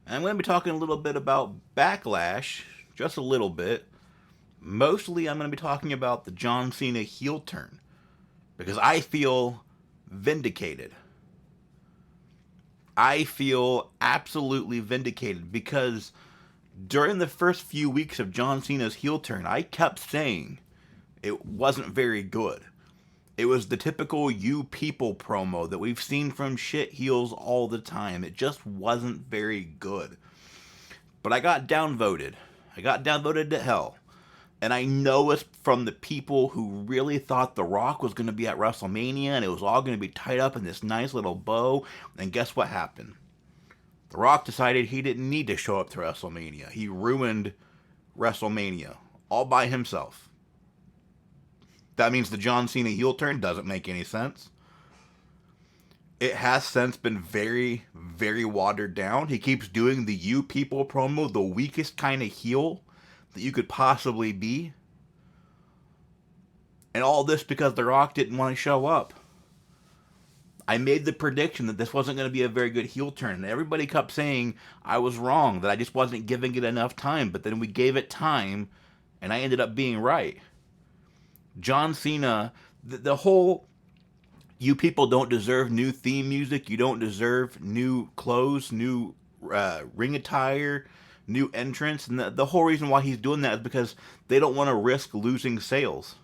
And I'm going to be talking a little bit about Backlash, just a little bit. Mostly, I'm going to be talking about the John Cena heel turn because I feel vindicated. I feel absolutely vindicated because during the first few weeks of John Cena's heel turn, I kept saying it wasn't very good. It was the typical you people promo that we've seen from shit heels all the time. It just wasn't very good. But I got downvoted. I got downvoted to hell. And I know it's from the people who really thought The Rock was going to be at WrestleMania and it was all going to be tied up in this nice little bow. And guess what happened? The Rock decided he didn't need to show up to WrestleMania. He ruined WrestleMania all by himself. That means the John Cena heel turn doesn't make any sense. It has since been very, very watered down. He keeps doing the you people promo, the weakest kind of heel that you could possibly be. And all this because The Rock didn't want to show up. I made the prediction that this wasn't going to be a very good heel turn. And everybody kept saying I was wrong, that I just wasn't giving it enough time. But then we gave it time, and I ended up being right. John Cena, the whole you people don't deserve new theme music, you don't deserve new clothes, new ring attire, new entrance. And the whole reason why he's doing that is because they don't want to risk losing sales.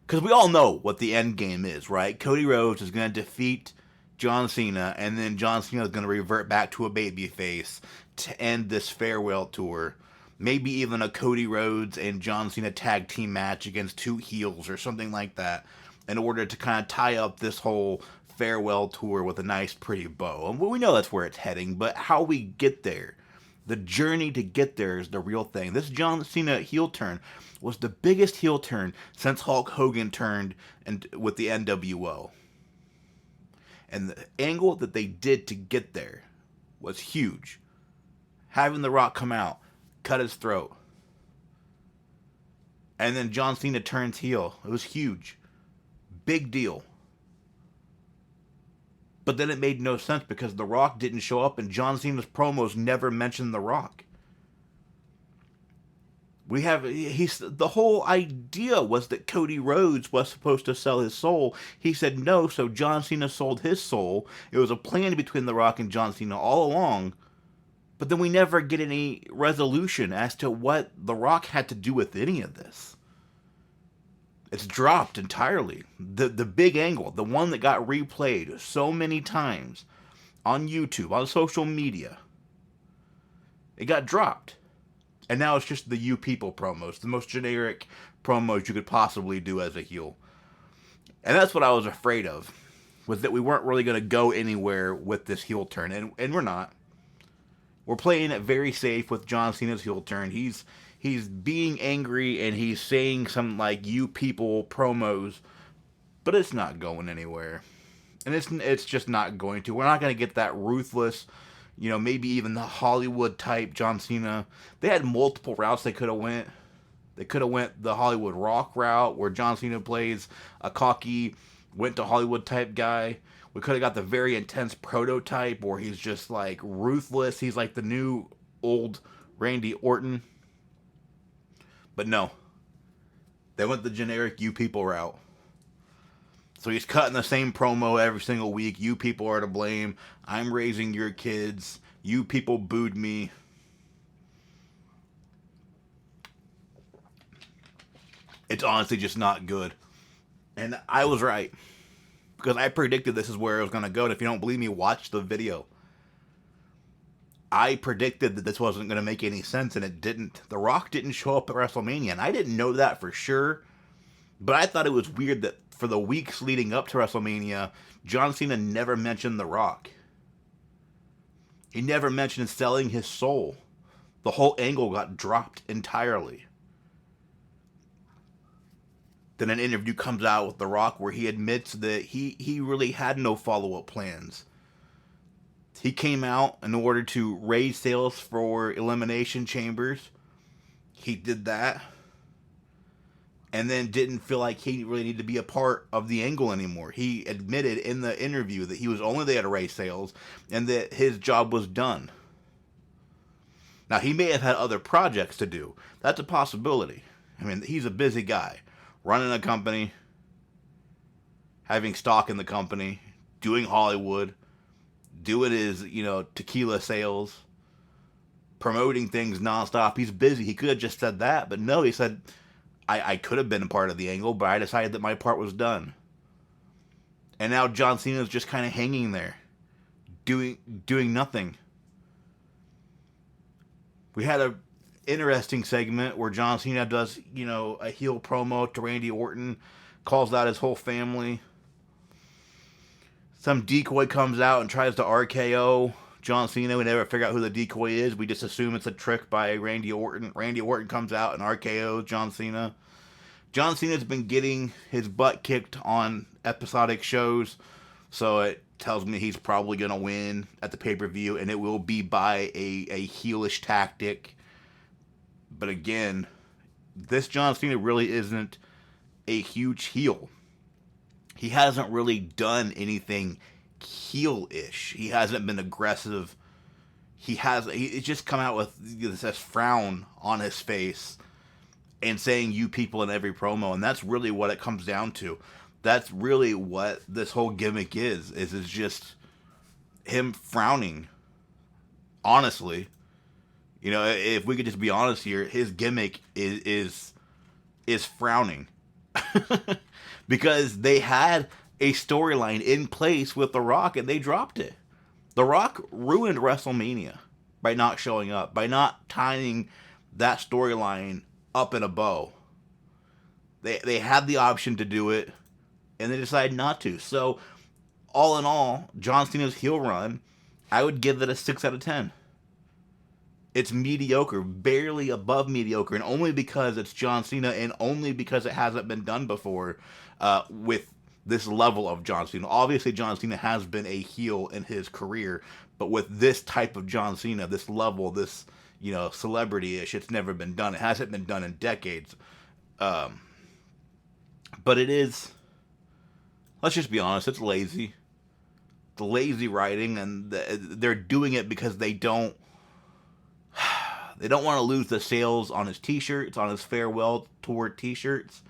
Because we all know what the end game is, right? Cody Rhodes is going to defeat John Cena, and then John Cena is going to revert back to a babyface to end this farewell tour. Maybe even a Cody Rhodes and John Cena tag team match against two heels or something like that in order to kind of tie up this whole farewell tour with a nice, pretty bow. And we know that's where it's heading, but how we get there, the journey to get there is the real thing. This John Cena heel turn was the biggest heel turn since Hulk Hogan turned with the NWO. And the angle that they did to get there was huge. Having The Rock come out, cut his throat, and then John Cena turns heel. It was huge. Big deal. But then it made no sense because The Rock didn't show up and John Cena's promos never mentioned The Rock. The whole idea was that Cody Rhodes was supposed to sell his soul. He said no, so John Cena sold his soul. It was a plan between The Rock and John Cena all along. But then we never get any resolution as to what The Rock had to do with any of this. It's dropped entirely. The big angle, the one that got replayed so many times on YouTube, on social media, it got dropped. And now it's just the you people promos, the most generic promos you could possibly do as a heel. And that's what I was afraid of, was that we weren't really going to go anywhere with this heel turn. And we're not. We're playing it very safe with John Cena's heel turn. He's being angry and he's saying some like you people promos, but it's not going anywhere. And it's just not going to. We're not going to get that ruthless, maybe even the Hollywood type John Cena. They had multiple routes they could have went. They could have went the Hollywood Rock route where John Cena plays a cocky, went to Hollywood type guy. We could have got the very intense prototype where he's just like ruthless. He's like the new old Randy Orton. But no. They went the generic you people route. So he's cutting the same promo every single week. You people are to blame. I'm raising your kids. You people booed me. It's honestly just not good. And I was right. Because I predicted this is where it was going to go. And if you don't believe me, watch the video. I predicted that this wasn't going to make any sense, and it didn't. The Rock didn't show up at WrestleMania, and I didn't know that for sure. But I thought it was weird that for the weeks leading up to WrestleMania, John Cena never mentioned The Rock. He never mentioned selling his soul. The whole angle got dropped entirely. Then an interview comes out with The Rock where he admits that he really had no follow-up plans. He came out in order to raise sales for Elimination Chambers. He did that. And then didn't feel like he really needed to be a part of the angle anymore. He admitted in the interview that he was only there to raise sales and that his job was done. Now, he may have had other projects to do. That's a possibility. I mean, he's a busy guy, running a company, having stock in the company, doing Hollywood, doing his, tequila sales, promoting things nonstop. He's busy. He could have just said that, but no, he said, I could have been a part of the angle, but I decided that my part was done. And now John Cena's just kind of hanging there, doing nothing. We had a interesting segment where John Cena does, a heel promo to Randy Orton, calls out his whole family. Some decoy comes out and tries to RKO John Cena. We never figure out who the decoy is. We just assume it's a trick by Randy Orton. Randy Orton comes out and RKOs John Cena. John Cena's been getting his butt kicked on episodic shows, so it tells me he's probably going to win at the pay-per-view, and it will be by a heelish tactic. But again, this John Cena really isn't a huge heel. He hasn't really done anything heel-ish. He hasn't been aggressive. He's just come out with this frown on his face and saying "you people" in every promo, and that's really what it comes down to. That's really what this whole gimmick is it's just him frowning. Honestly, if we could just be honest here, his gimmick is frowning. Because they had a storyline in place with The Rock and they dropped it. The Rock ruined WrestleMania by not showing up, by not tying that storyline up in a bow. They had the option to do it, and they decided not to. So, all in all, John Cena's heel run, I would give it a 6 out of 10. It's mediocre, barely above mediocre, and only because it's John Cena, and only because it hasn't been done before with this level of John Cena. Obviously, John Cena has been a heel in his career, but with this type of John Cena, this level, this celebrity-ish, it's never been done. It hasn't been done in decades. But it is. Let's just be honest. It's lazy. The lazy writing, and they're doing it because they don't. They don't want to lose the sales on his T-shirts, on his farewell tour T-shirts.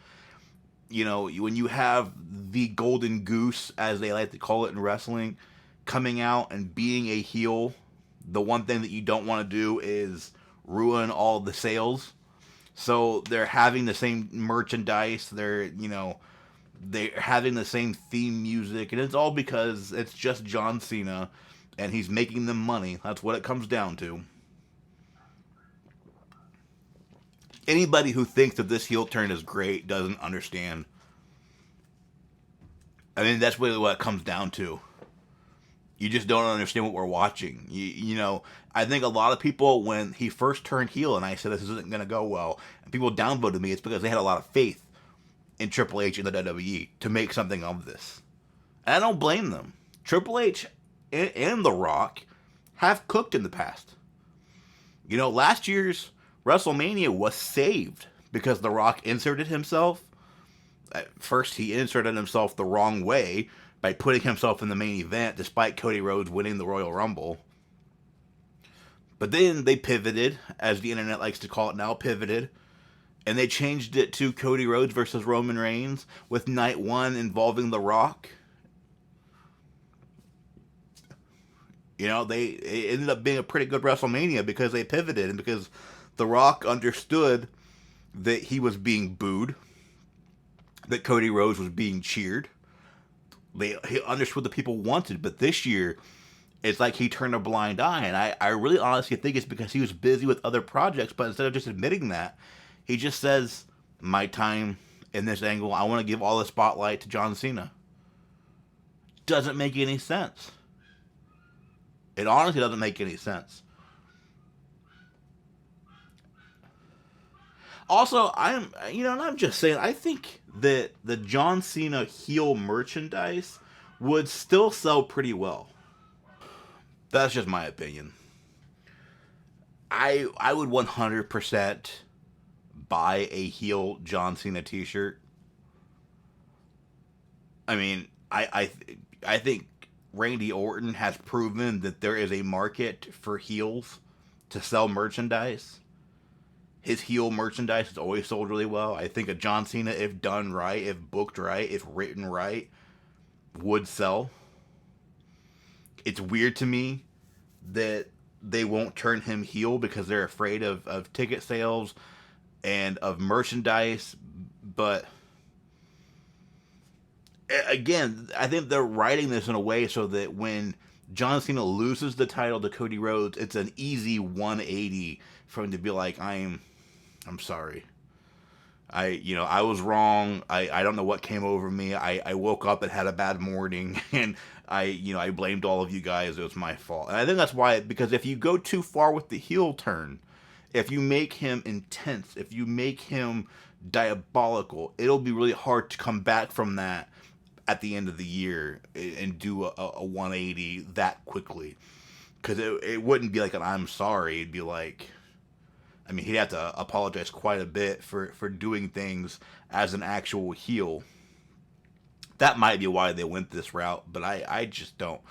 When you have the Golden Goose, as they like to call it in wrestling, coming out and being a heel, the one thing that you don't want to do is ruin all the sales. So they're having the same merchandise. They're having the same theme music, and it's all because it's just John Cena, and he's making them money. That's what it comes down to. Anybody who thinks that this heel turn is great doesn't understand. I mean, that's really what it comes down to. You just don't understand what we're watching. I think a lot of people, when he first turned heel and I said this isn't going to go well, and people downvoted me, it's because they had a lot of faith in Triple H and the WWE to make something of this. And I don't blame them. Triple H and The Rock have cooked in the past. Last year's WrestleMania was saved because The Rock inserted himself. At first, he inserted himself the wrong way by putting himself in the main event despite Cody Rhodes winning the Royal Rumble. But then they pivoted, as the internet likes to call it now, pivoted. And they changed it to Cody Rhodes versus Roman Reigns with night one involving The Rock. It ended up being a pretty good WrestleMania because they pivoted and because The Rock understood that he was being booed, that Cody Rhodes was being cheered. He understood what the people wanted, but this year, it's like he turned a blind eye, and I really honestly think it's because he was busy with other projects, but instead of just admitting that, he just says, my time in this angle, I want to give all the spotlight to John Cena. Doesn't make any sense. It honestly doesn't make any sense. Also, I'm just saying, I think that the John Cena heel merchandise would still sell pretty well. That's just my opinion. I would 100% buy a heel John Cena t-shirt. I mean, I think Randy Orton has proven that there is a market for heels to sell merchandise. His heel merchandise has always sold really well. I think a John Cena, if done right, if booked right, if written right, would sell. It's weird to me that they won't turn him heel because they're afraid of ticket sales and of merchandise. But again, I think they're writing this in a way so that when John Cena loses the title to Cody Rhodes, it's an easy 180 for him to be like, I'm sorry. I was wrong. I don't know what came over me. I woke up and had a bad morning, and I blamed all of you guys. It was my fault. And I think that's why, because if you go too far with the heel turn, if you make him intense, if you make him diabolical, it'll be really hard to come back from that at the end of the year and do a 180 that quickly. Because it wouldn't be like an I'm sorry. It'd be like, I mean, he'd have to apologize quite a bit for doing things as an actual heel. That might be why they went this route, but I just don't.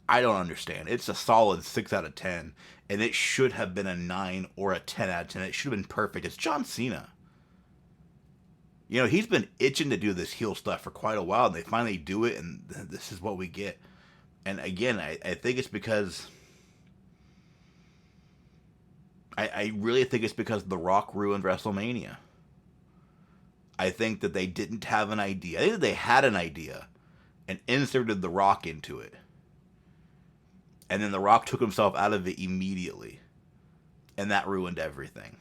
I don't understand. It's a solid 6 out of 10, and it should have been a 9 or a 10 out of 10. It should have been perfect. It's John Cena. He's been itching to do this heel stuff for quite a while, and they finally do it, and this is what we get. And again, I think it's because... I really think it's because The Rock ruined WrestleMania. I think that they didn't have an idea. I think that they had an idea and inserted The Rock into it. And then The Rock took himself out of it immediately. And that ruined everything.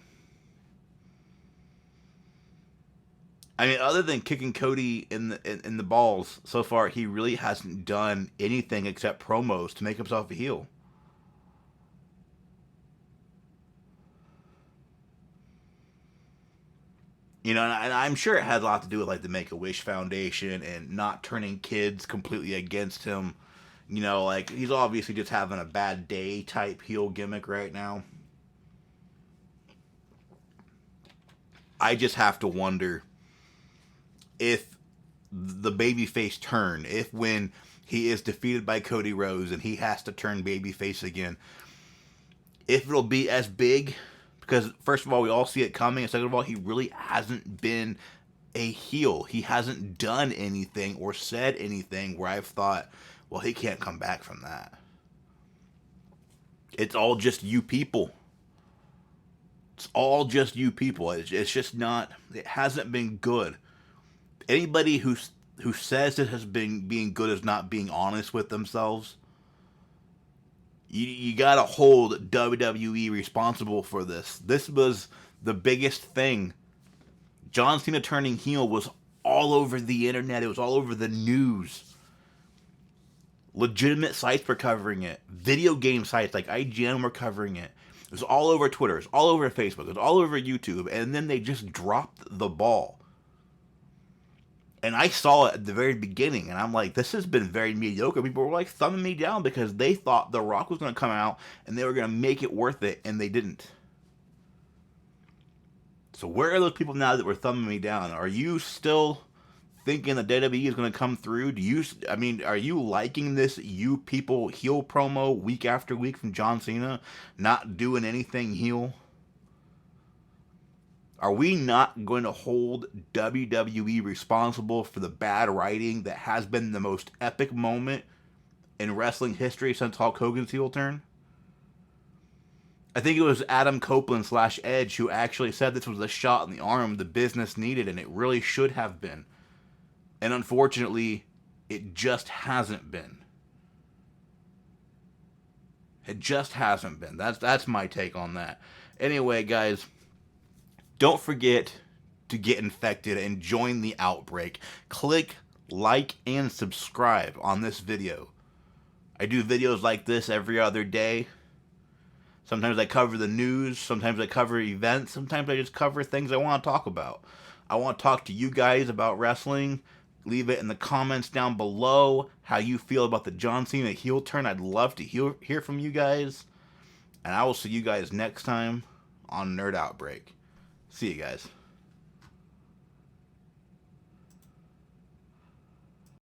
I mean, other than kicking Cody in the balls, so far he really hasn't done anything except promos to make himself a heel. And I'm sure it had a lot to do with like the Make-A-Wish Foundation and not turning kids completely against him. Like he's obviously just having a bad day type heel gimmick right now. I just have to wonder if the babyface turn, if when he is defeated by Cody Rhodes and he has to turn babyface again, if it'll be as big. Because, first of all, we all see it coming. And second of all, he really hasn't been a heel. He hasn't done anything or said anything where I've thought, well, he can't come back from that. It's all just you people. It's all just you people. It's just not... It hasn't been good. Anybody who says it has been being good is not being honest with themselves. You gotta hold WWE responsible for this. This was the biggest thing. John Cena turning heel was all over the internet. It was all over the news. Legitimate sites were covering it. Video game sites like IGN were covering it. It was all over Twitter. It was all over Facebook. It was all over YouTube. And then they just dropped the ball. And I saw it at the very beginning, and I'm like, this has been very mediocre. People were like thumbing me down because they thought The Rock was going to come out and they were going to make it worth it, and they didn't. So where are those people now that were thumbing me down? Are you still thinking that WWE is going to come through? Are you liking this you people heel promo week after week from John Cena, not doing anything heel? Are we not going to hold WWE responsible for the bad writing that has been the most epic moment in wrestling history since Hulk Hogan's heel turn? I think it was Adam Copeland / Edge who actually said this was a shot in the arm the business needed, and it really should have been. And unfortunately, it just hasn't been. It just hasn't been. That's my take on that. Anyway, guys... Don't forget to get infected and join the outbreak. Click like and subscribe on this video. I do videos like this every other day. Sometimes I cover the news. Sometimes I cover events. Sometimes I just cover things I want to talk about. I want to talk to you guys about wrestling. Leave it in the comments down below how you feel about the John Cena heel turn. I'd love to hear from you guys. And I will see you guys next time on Nerd Outbreak. See you guys.